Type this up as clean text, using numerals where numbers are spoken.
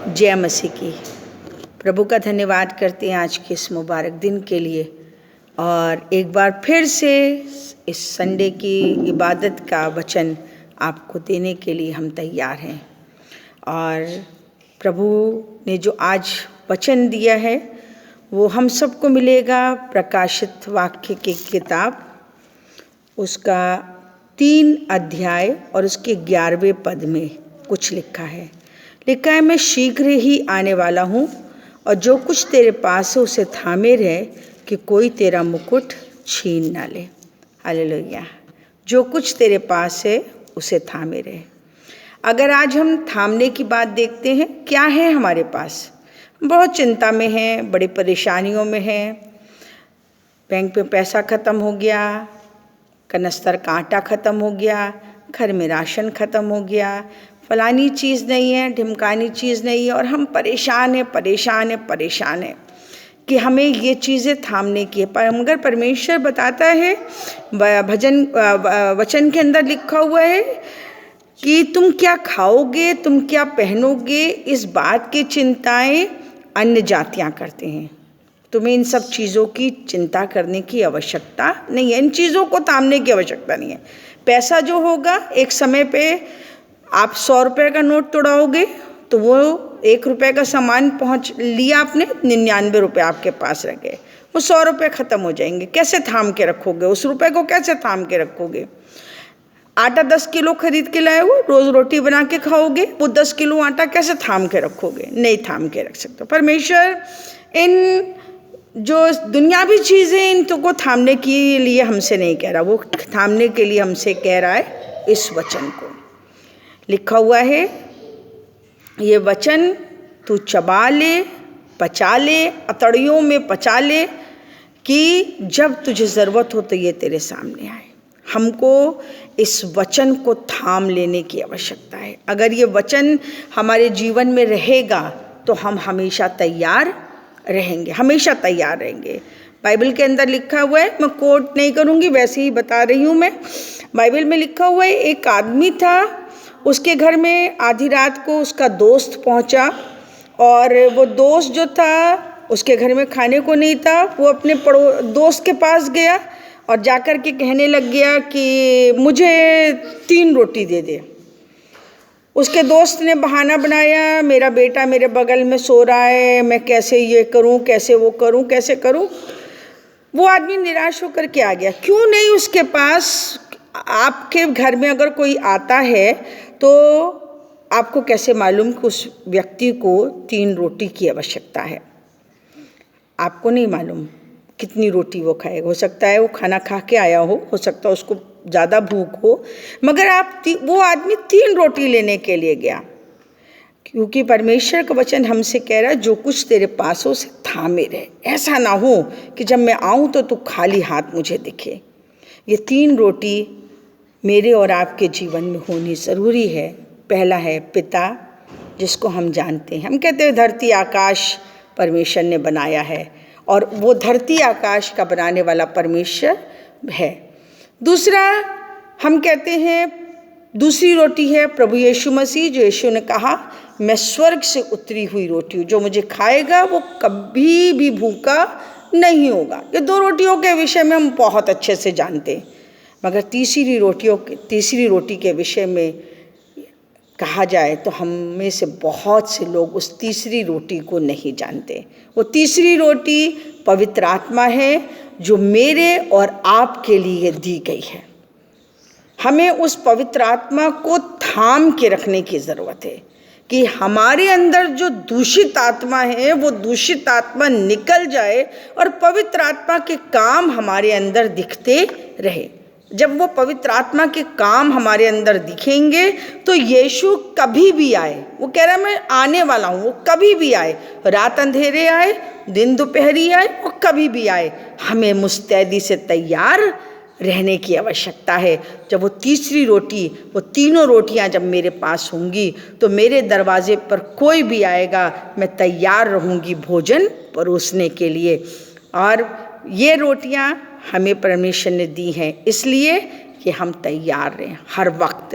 जय मसीह की। प्रभु का धन्यवाद करते हैं आज के इस मुबारक दिन के लिए, और एक बार फिर से इस संडे की इबादत का वचन आपको देने के लिए हम तैयार हैं। और प्रभु ने जो आज वचन दिया है वो हम सबको मिलेगा प्रकाशित वाक्य की किताब, उसका 3 अध्याय और उसके 11वें पद में कुछ लिखा है मैं शीघ्र ही आने वाला हूँ, और जो कुछ तेरे पास है उसे थामे रहे कि कोई तेरा मुकुट छीन ना ले। हालेलुया। जो कुछ तेरे पास है उसे थामे रहे। अगर आज हम थामने की बात देखते हैं, क्या है हमारे पास? बहुत चिंता में हैं, बड़ी परेशानियों में हैं। बैंक में पैसा ख़त्म हो गया, कनस्तर का आटा ख़त्म हो गया, घर में राशन ख़त्म हो गया, फलानी चीज़ नहीं है, ढिमकानी चीज़ नहीं है, और हम परेशान हैं कि हमें ये चीज़ें थामने की है। पर मगर परमेश्वर बताता है, वचन के अंदर लिखा हुआ है कि तुम क्या खाओगे, तुम क्या पहनोगे, इस बात की चिंताएं अन्य जातियां करते हैं। तुम्हें इन सब चीज़ों की चिंता करने की आवश्यकता नहीं है, इन चीज़ों को थामने की आवश्यकता नहीं है। पैसा जो होगा, एक समय पे आप 100 रुपये का नोट तोड़ाओगे तो वो 1 रुपये का सामान पहुँच लिया आपने, 99 रुपये आपके पास रह गए, वो 100 रुपये ख़त्म हो जाएंगे। कैसे थाम के रखोगे उस रुपये को? कैसे थाम के रखोगे? आटा 10 किलो खरीद के लाए हो, रोज़ रोटी बना के खाओगे, वो 10 किलो आटा कैसे थाम के रखोगे? नहीं थाम के रख सकते। परमेश्वर इन जो दुनियावी चीज़ें इनको थामने के लिए हमसे नहीं कह रहा, वो थामने के लिए हमसे कह रहा है इस वचन को। लिखा हुआ है ये वचन तू चबा ले, पचा ले, अतड़ियों में पचा ले, कि जब तुझे ज़रूरत हो तो ये तेरे सामने आए। हमको इस वचन को थाम लेने की आवश्यकता है। अगर ये वचन हमारे जीवन में रहेगा तो हम हमेशा तैयार रहेंगे, हमेशा तैयार रहेंगे। बाइबल के अंदर लिखा हुआ है, मैं कोट नहीं करूँगी, वैसे ही बता रही हूँ मैं। बाइबल में लिखा हुआ है, एक आदमी था, उसके घर में आधी रात को उसका दोस्त पहुंचा, और वो दोस्त जो था उसके घर में खाने को नहीं था। वो अपने दोस्त के पास गया और जाकर के कहने लग गया कि मुझे 3 रोटी दे दे। उसके दोस्त ने बहाना बनाया, मेरा बेटा मेरे बगल में सो रहा है, मैं कैसे ये करूं, कैसे वो करूं, कैसे करूं। वो आदमी निराश होकर के आ गया। क्यों नहीं उसके पास? आपके घर में अगर कोई आता है तो आपको कैसे मालूम कि उस व्यक्ति को 3 रोटी की आवश्यकता है? आपको नहीं मालूम कितनी रोटी वो खाएगा। हो सकता है वो खाना खा के आया हो सकता है उसको ज़्यादा भूख हो, मगर वो आदमी 3 रोटी लेने के लिए गया, क्योंकि परमेश्वर का वचन हमसे कह रहा है जो कुछ तेरे पास हो उसे थामे रहे। ऐसा ना हो कि जब मैं आऊँ तो तू खाली हाथ मुझे दिखे। ये 3 रोटी मेरे और आपके जीवन में होनी ज़रूरी है। पहला है पिता, जिसको हम जानते हैं। हम कहते हैं धरती आकाश परमेश्वर ने बनाया है, और वो धरती आकाश का बनाने वाला परमेश्वर है। दूसरा हम कहते हैं, दूसरी रोटी है प्रभु यीशु मसीह, जो यीशु ने कहा मैं स्वर्ग से उतरी हुई रोटी हूँ, जो मुझे खाएगा वो कभी भी भूखा नहीं होगा। ये 2 रोटियों के विषय में हम बहुत अच्छे से जानते हैं, मगर तीसरी रोटी के विषय में कहा जाए तो हम में से बहुत से लोग उस तीसरी रोटी को नहीं जानते। वो तीसरी रोटी पवित्र आत्मा है, जो मेरे और आपके लिए दी गई है। हमें उस पवित्र आत्मा को थाम के रखने की ज़रूरत है कि हमारे अंदर जो दूषित आत्मा है वो दूषित आत्मा निकल जाए और पवित्र आत्मा के काम हमारे अंदर दिखते रहे। जब वो पवित्र आत्मा के काम हमारे अंदर दिखेंगे तो यीशु कभी भी आए, वो कह रहा है मैं आने वाला हूँ, वो कभी भी आए, रात अंधेरे आए, दिन दोपहरी आए, वो कभी भी आए, हमें मुस्तैदी से तैयार रहने की आवश्यकता है। जब वो तीसरी रोटी, वो तीनों रोटियां जब मेरे पास होंगी तो मेरे दरवाजे पर कोई भी आएगा, मैं तैयार रहूँगी भोजन परोसने के लिए। और ये रोटियां हमें परमेश्वर ने दी हैं इसलिए कि हम तैयार रहें हर वक्त।